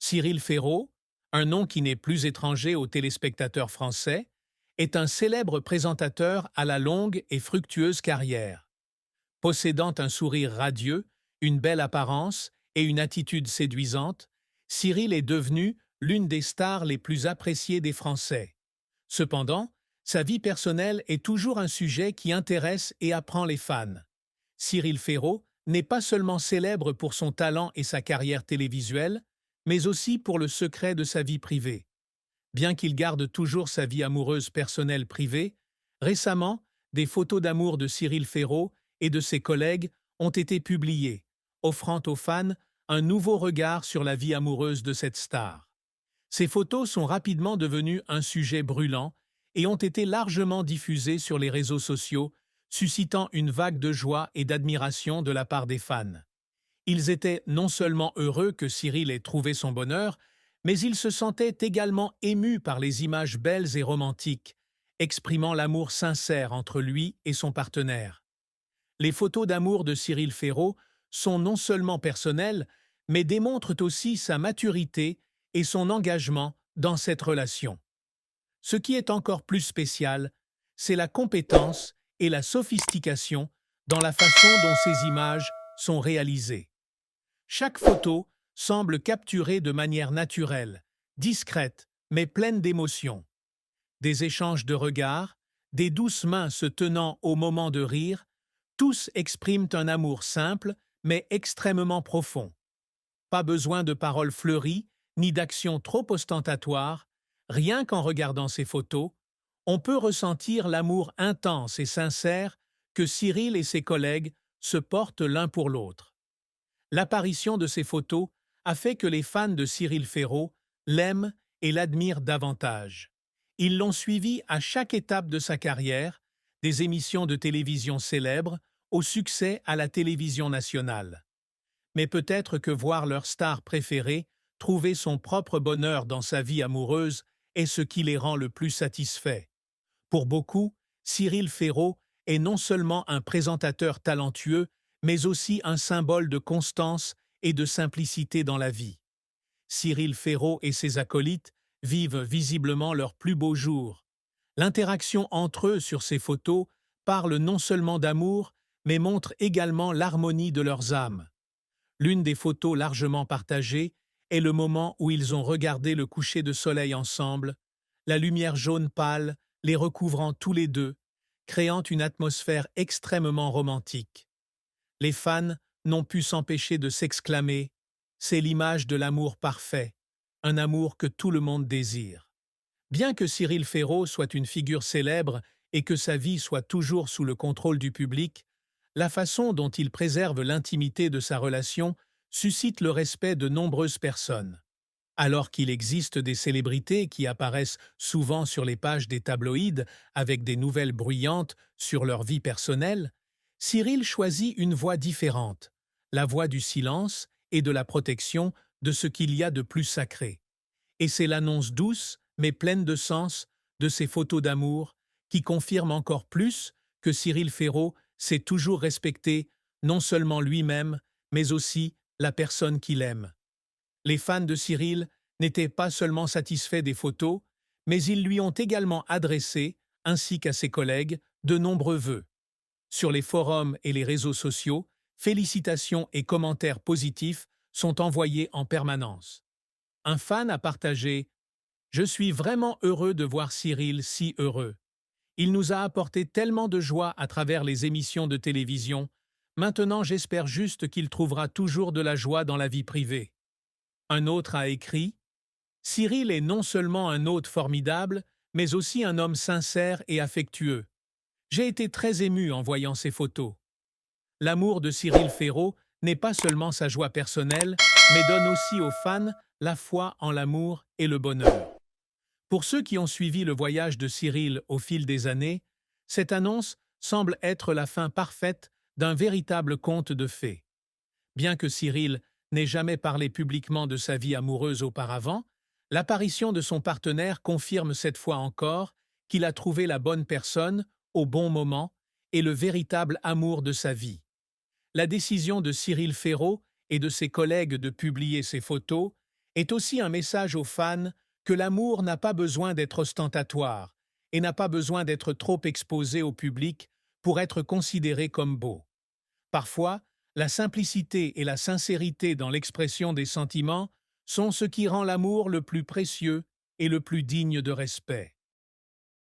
Cyril Ferraud, un nom qui n'est plus étranger aux téléspectateurs français, est un célèbre présentateur à la longue et fructueuse carrière. Possédant un sourire radieux, une belle apparence et une attitude séduisante, Cyril est devenu l'une des stars les plus appréciées des Français. Cependant, sa vie personnelle est toujours un sujet qui intéresse et apprend les fans. Cyril Ferraud n'est pas seulement célèbre pour son talent et sa carrière télévisuelle, mais aussi pour le secret de sa vie privée. Bien qu'il garde toujours sa vie amoureuse personnelle privée, récemment, des photos d'amour de Cyril Ferraud et de ses collègues ont été publiées, offrant aux fans un nouveau regard sur la vie amoureuse de cette star. Ces photos sont rapidement devenues un sujet brûlant et ont été largement diffusées sur les réseaux sociaux, suscitant une vague de joie et d'admiration de la part des fans. Ils étaient non seulement heureux que Cyril ait trouvé son bonheur, mais ils se sentaient également émus par les images belles et romantiques, exprimant l'amour sincère entre lui et son partenaire. Les photos d'amour de Cyril Ferraud sont non seulement personnelles, mais démontrent aussi sa maturité et son engagement dans cette relation. Ce qui est encore plus spécial, c'est la compétence et la sophistication dans la façon dont ces images sont réalisées. Chaque photo semble capturée de manière naturelle, discrète, mais pleine d'émotion. Des échanges de regards, des douces mains se tenant au moment de rire, tous expriment un amour simple, mais extrêmement profond. Pas besoin de paroles fleuries, ni d'actions trop ostentatoires, rien qu'en regardant ces photos, on peut ressentir l'amour intense et sincère que Cyril et ses collègues se portent l'un pour l'autre. L'apparition de ces photos a fait que les fans de Cyril Ferraud l'aiment et l'admirent davantage. Ils l'ont suivi à chaque étape de sa carrière, des émissions de télévision célèbres au succès à la télévision nationale. Mais peut-être que voir leur star préférée trouver son propre bonheur dans sa vie amoureuse est ce qui les rend le plus satisfaits. Pour beaucoup, Cyril Ferraud est non seulement un présentateur talentueux, mais aussi un symbole de constance et de simplicité dans la vie. Cyril Ferraud et ses acolytes vivent visiblement leurs plus beaux jours. L'interaction entre eux sur ces photos parle non seulement d'amour, mais montre également l'harmonie de leurs âmes. L'une des photos largement partagées est le moment où ils ont regardé le coucher de soleil ensemble, la lumière jaune pâle les recouvrant tous les deux, créant une atmosphère extrêmement romantique. Les fans n'ont pu s'empêcher de s'exclamer « C'est l'image de l'amour parfait, un amour que tout le monde désire ». Bien que Cyril Ferraud soit une figure célèbre et que sa vie soit toujours sous le contrôle du public, la façon dont il préserve l'intimité de sa relation suscite le respect de nombreuses personnes. Alors qu'il existe des célébrités qui apparaissent souvent sur les pages des tabloïds avec des nouvelles bruyantes sur leur vie personnelle, Cyril choisit une voie différente, la voie du silence et de la protection de ce qu'il y a de plus sacré. Et c'est l'annonce douce, mais pleine de sens, de ces photos d'amour qui confirme encore plus que Cyril Ferraud s'est toujours respecté non seulement lui-même, mais aussi la personne qu'il aime. Les fans de Cyril n'étaient pas seulement satisfaits des photos, mais ils lui ont également adressé, ainsi qu'à ses collègues, de nombreux vœux. Sur les forums et les réseaux sociaux, félicitations et commentaires positifs sont envoyés en permanence. Un fan a partagé « Je suis vraiment heureux de voir Cyril si heureux. Il nous a apporté tellement de joie à travers les émissions de télévision. Maintenant, j'espère juste qu'il trouvera toujours de la joie dans la vie privée. » Un autre a écrit « Cyril est non seulement un hôte formidable, mais aussi un homme sincère et affectueux. J'ai été très ému en voyant ces photos. » L'amour de Cyril Ferraud n'est pas seulement sa joie personnelle, mais donne aussi aux fans la foi en l'amour et le bonheur. Pour ceux qui ont suivi le voyage de Cyril au fil des années, cette annonce semble être la fin parfaite d'un véritable conte de fées. Bien que Cyril n'ait jamais parlé publiquement de sa vie amoureuse auparavant, l'apparition de son partenaire confirme cette fois encore qu'il a trouvé la bonne personne au bon moment et le véritable amour de sa vie. La décision de Cyril Ferraud et de ses collègues de publier ces photos est aussi un message aux fans que l'amour n'a pas besoin d'être ostentatoire et n'a pas besoin d'être trop exposé au public pour être considéré comme beau. Parfois, la simplicité et la sincérité dans l'expression des sentiments sont ce qui rend l'amour le plus précieux et le plus digne de respect.